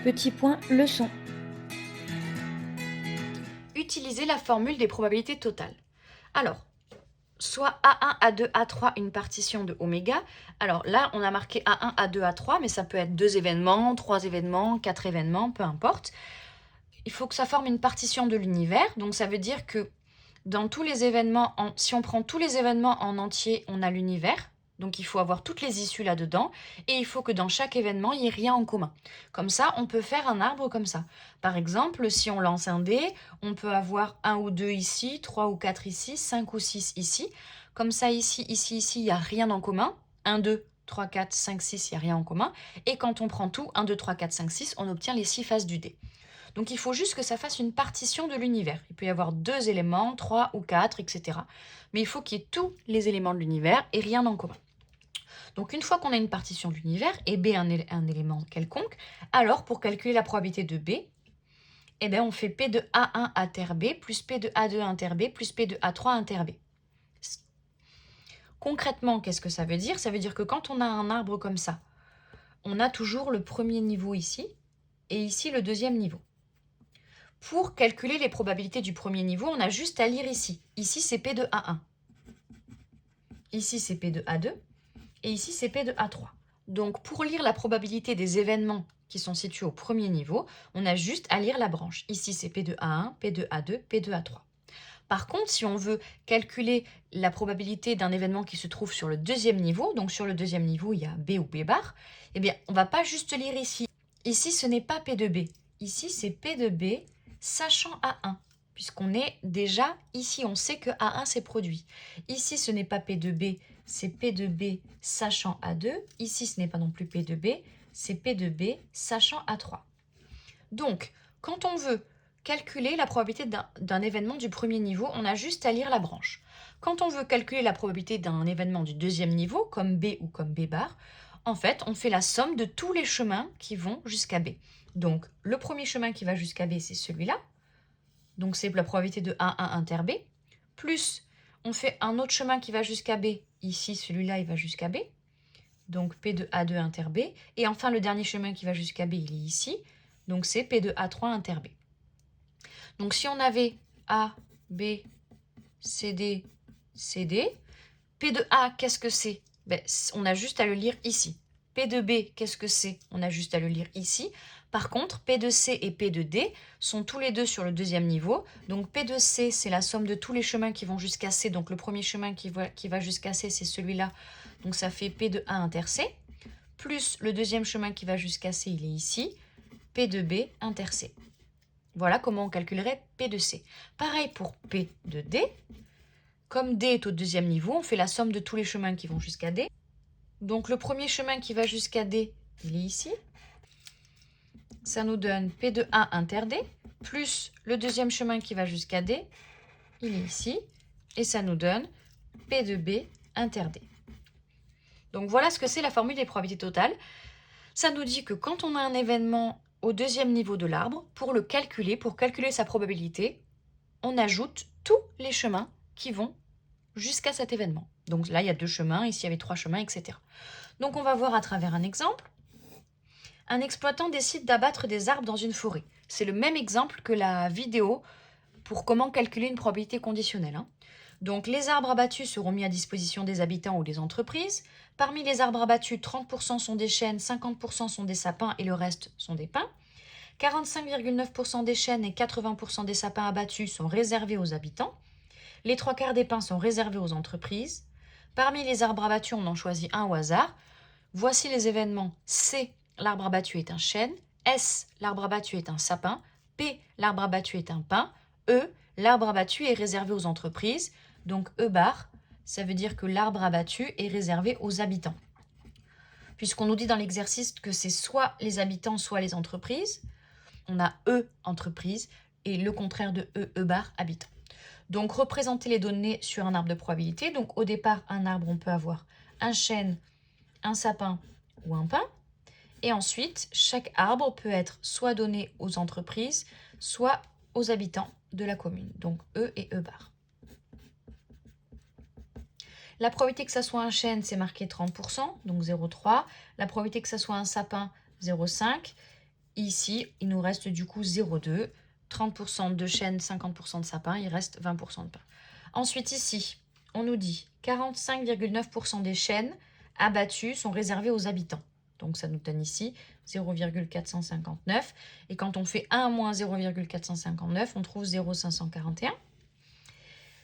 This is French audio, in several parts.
Petit point leçon. Utiliser la formule des probabilités totales. Alors, soit A1, A2, A3, une partition de oméga. Alors là, on a marqué A1, A2, A3, mais ça peut être 2 événements, 3 événements, 4 événements, peu importe. Il faut que ça forme une partition de l'univers. Donc ça veut dire que dans tous les événements, si on prend tous les événements en entier, on a l'univers. Donc il faut avoir toutes les issues là-dedans. Et il faut que dans chaque événement, il n'y ait rien en commun. Comme ça, on peut faire un arbre comme ça. Par exemple, si on lance un dé, on peut avoir 1 ou 2 ici, 3 ou 4 ici, 5 ou 6 ici. Comme ça, ici, il n'y a rien en commun. 1, 2, 3, 4, 5, 6, il n'y a rien en commun. Et quand on prend tout, 1, 2, 3, 4, 5, 6, on obtient les 6 faces du dé. Donc il faut juste que ça fasse une partition de l'univers. Il peut y avoir 2 éléments, 3 ou 4, etc. Mais il faut qu'il y ait tous les éléments de l'univers et rien en commun. Donc une fois qu'on a une partition de l'univers et B un élément quelconque, alors pour calculer la probabilité de B, eh bien on fait P de A1 inter B plus P de A2 inter B plus P de A3 inter B. Concrètement, qu'est-ce que ça veut dire? Ça veut dire que quand on a un arbre comme ça, on a toujours le premier niveau ici et ici le deuxième niveau. Pour calculer les probabilités du premier niveau, on a juste à lire ici. Ici, c'est P de A1. Ici, c'est P de A2. Et ici, c'est P de A3. Donc, pour lire la probabilité des événements qui sont situés au premier niveau, on a juste à lire la branche. Ici, c'est P de A1, P de A2, P de A3. Par contre, si on veut calculer la probabilité d'un événement qui se trouve sur le deuxième niveau, donc sur le deuxième niveau, il y a B ou B bar, eh bien, on ne va pas juste lire ici. Ici, ce n'est pas P de B. Ici, c'est P de B sachant A1, puisqu'on est déjà ici, on sait que A1 s'est produit. Ici, ce n'est pas P de B, c'est P de B sachant A2. Ici, ce n'est pas non plus P de B, c'est P de B sachant A3. Donc, quand on veut calculer la probabilité d'un événement du premier niveau, on a juste à lire la branche. Quand on veut calculer la probabilité d'un événement du deuxième niveau, comme B ou comme B bar, en fait, on fait la somme de tous les chemins qui vont jusqu'à B. Donc, le premier chemin qui va jusqu'à B, c'est celui-là. Donc, c'est la probabilité de A1 inter B. Plus, on fait un autre chemin qui va jusqu'à B. Ici, celui-là, il va jusqu'à B. Donc, P de A2 inter B. Et enfin, le dernier chemin qui va jusqu'à B, il est ici. Donc, c'est P de A3 inter B. Donc, si on avait A, B, CD, CD, P de A, qu'est-ce que c'est? On a juste à le lire ici. P de B, qu'est-ce que c'est? On a juste à le lire ici. Par contre, P de C et P de D sont tous les deux sur le deuxième niveau. Donc, P de C, c'est la somme de tous les chemins qui vont jusqu'à C. Donc, le premier chemin qui va jusqu'à C, c'est celui-là. Donc, ça fait P de A inter C. Plus le deuxième chemin qui va jusqu'à C, il est ici. P de B inter C. Voilà comment on calculerait P de C. Pareil pour P de D. Comme D est au deuxième niveau, on fait la somme de tous les chemins qui vont jusqu'à D. Donc le premier chemin qui va jusqu'à D, il est ici. Ça nous donne P de A inter D, plus le deuxième chemin qui va jusqu'à D, il est ici. Et ça nous donne P de B inter D. Donc voilà ce que c'est la formule des probabilités totales. Ça nous dit que quand on a un événement au deuxième niveau de l'arbre, pour calculer sa probabilité, on ajoute tous les chemins qui vont jusqu'à cet événement. Donc là, il y a 2 chemins, ici il y avait 3 chemins, etc. Donc on va voir à travers un exemple. Un exploitant décide d'abattre des arbres dans une forêt. C'est le même exemple que la vidéo pour comment calculer une probabilité conditionnelle. Donc les arbres abattus seront mis à disposition des habitants ou des entreprises. Parmi les arbres abattus, 30% sont des chênes, 50% sont des sapins et le reste sont des pins. 45,9% des chênes et 80% des sapins abattus sont réservés aux habitants. Les 3/4 des pins sont réservés aux entreprises. Parmi les arbres abattus, on en choisit un au hasard. Voici les événements. C, l'arbre abattu est un chêne. S, l'arbre abattu est un sapin. P, l'arbre abattu est un pin. E, l'arbre abattu est réservé aux entreprises. Donc E bar, ça veut dire que l'arbre abattu est réservé aux habitants. Puisqu'on nous dit dans l'exercice que c'est soit les habitants, soit les entreprises, on a E, entreprise, et le contraire de E, E bar, habitant. Donc, représenter les données sur un arbre de probabilité. Donc, au départ, un arbre, on peut avoir un chêne, un sapin ou un pin. Et ensuite, chaque arbre peut être soit donné aux entreprises, soit aux habitants de la commune. Donc, E et E bar. La probabilité que ça soit un chêne, c'est marqué 30%, donc 0,3. La probabilité que ça soit un sapin, 0,5. Ici, il nous reste du coup 0,2. 30% de chêne, 50% de sapin, il reste 20% de pin. Ensuite, ici, on nous dit 45,9% des chênes abattus sont réservés aux habitants. Donc, ça nous donne ici 0,459. Et quand on fait 1 moins 0,459, on trouve 0,541.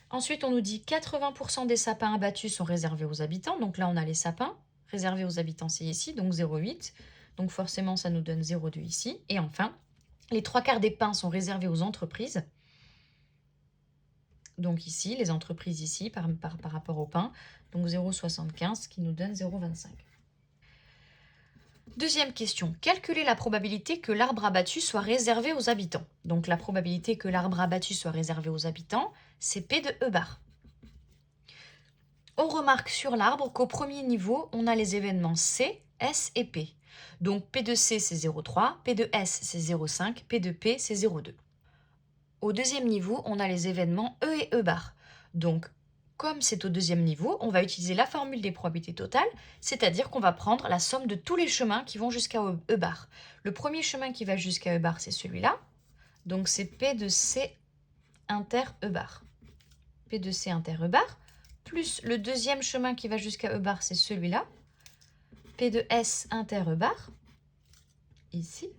Ensuite, on nous dit 80% des sapins abattus sont réservés aux habitants. Donc là, on a les sapins. Réservés aux habitants, c'est ici, donc 0,8. Donc forcément, ça nous donne 0,2 ici. Et enfin, les 3/4 des pins sont réservés aux entreprises. Donc ici, les entreprises ici, par rapport au pain. Donc 0,75 qui nous donne 0,25. Deuxième question. Calculer la probabilité que l'arbre abattu soit réservé aux habitants. Donc la probabilité que l'arbre abattu soit réservé aux habitants, c'est P de E bar. On remarque sur l'arbre qu'au premier niveau, on a les événements C, S et P. Donc P de C, c'est 0,3, P de S, c'est 0,5, P de P, c'est 0,2. Au deuxième niveau, on a les événements E et E bar. Donc, comme c'est au deuxième niveau, on va utiliser la formule des probabilités totales, c'est-à-dire qu'on va prendre la somme de tous les chemins qui vont jusqu'à E bar. Le premier chemin qui va jusqu'à E bar, c'est celui-là. Donc, c'est P de C inter E bar. P de C inter E bar, plus le deuxième chemin qui va jusqu'à E bar, c'est celui-là. P de S inter E bar, ici.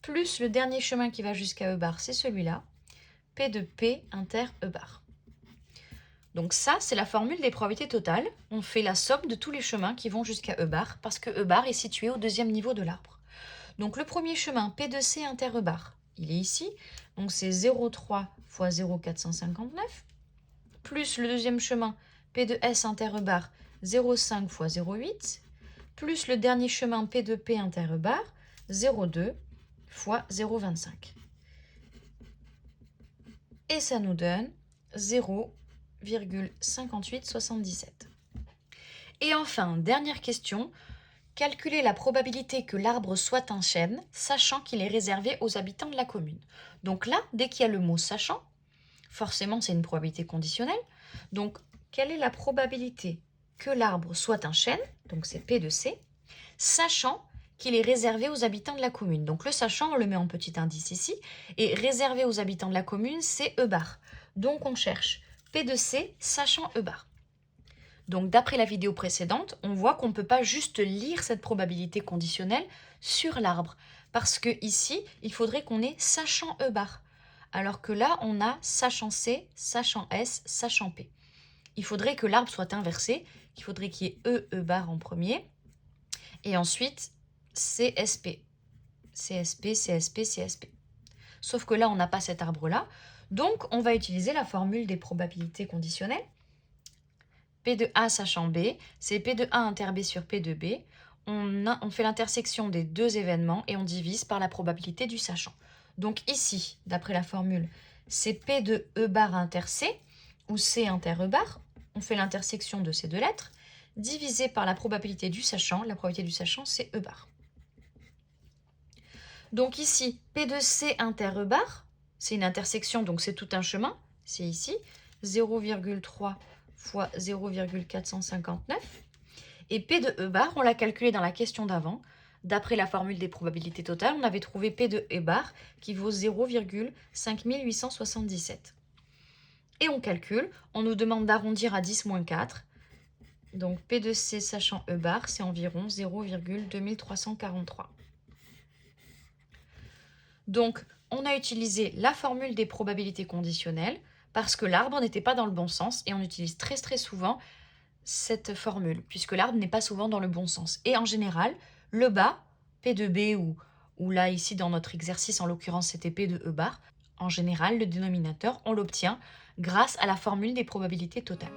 Plus le dernier chemin qui va jusqu'à E bar, c'est celui-là. P de P inter E bar. Donc ça, c'est la formule des probabilités totales. On fait la somme de tous les chemins qui vont jusqu'à E bar, parce que E bar est situé au deuxième niveau de l'arbre. Donc le premier chemin, P de C inter E bar, il est ici. Donc c'est 0,3 fois 0,459. Plus le deuxième chemin, P de S inter E bar, 0,5 fois 0,8. Plus le dernier chemin, P de P inter E bar, 0,2 fois 0,25. Et ça nous donne 0,5877. Et enfin, dernière question, calculer la probabilité que l'arbre soit un chêne, sachant qu'il est réservé aux habitants de la commune. Donc là, dès qu'il y a le mot sachant, forcément c'est une probabilité conditionnelle. Donc, quelle est la probabilité que l'arbre soit un chêne, donc c'est P de C, sachant qu'il est réservé aux habitants de la commune. Donc le sachant, on le met en petit indice ici, et réservé aux habitants de la commune, c'est E bar. Donc on cherche P de C, sachant E bar. Donc d'après la vidéo précédente, on voit qu'on ne peut pas juste lire cette probabilité conditionnelle sur l'arbre, parce que ici, il faudrait qu'on ait sachant E bar, alors que là, on a sachant C, sachant S, sachant P. Il faudrait que l'arbre soit inversé, il faudrait qu'il y ait E bar en premier, et ensuite CSP, CSP, CSP, CSP. Sauf que là, on n'a pas cet arbre-là, donc on va utiliser la formule des probabilités conditionnelles. P de A sachant B, c'est P de A inter B sur P de B. On fait l'intersection des deux événements et on divise par la probabilité du sachant. Donc ici, d'après la formule, c'est P de E bar inter C, ou C inter E bar. On fait l'intersection de ces deux lettres, divisé par la probabilité du sachant. La probabilité du sachant, c'est E bar. Donc ici, P de C inter E bar, c'est une intersection, donc c'est tout un chemin. C'est ici, 0,3 fois 0,459. Et P de E bar, on l'a calculé dans la question d'avant. D'après la formule des probabilités totales, on avait trouvé P de E bar qui vaut 0,5877. Et on calcule, on nous demande d'arrondir à 10-4. Donc P de C sachant E bar, c'est environ 0,2343. Donc, on a utilisé la formule des probabilités conditionnelles parce que l'arbre n'était pas dans le bon sens et on utilise très souvent cette formule puisque l'arbre n'est pas souvent dans le bon sens. Et en général, le bas, P de B ou là ici dans notre exercice en l'occurrence c'était P de E bar, en général le dénominateur on l'obtient grâce à la formule des probabilités totales.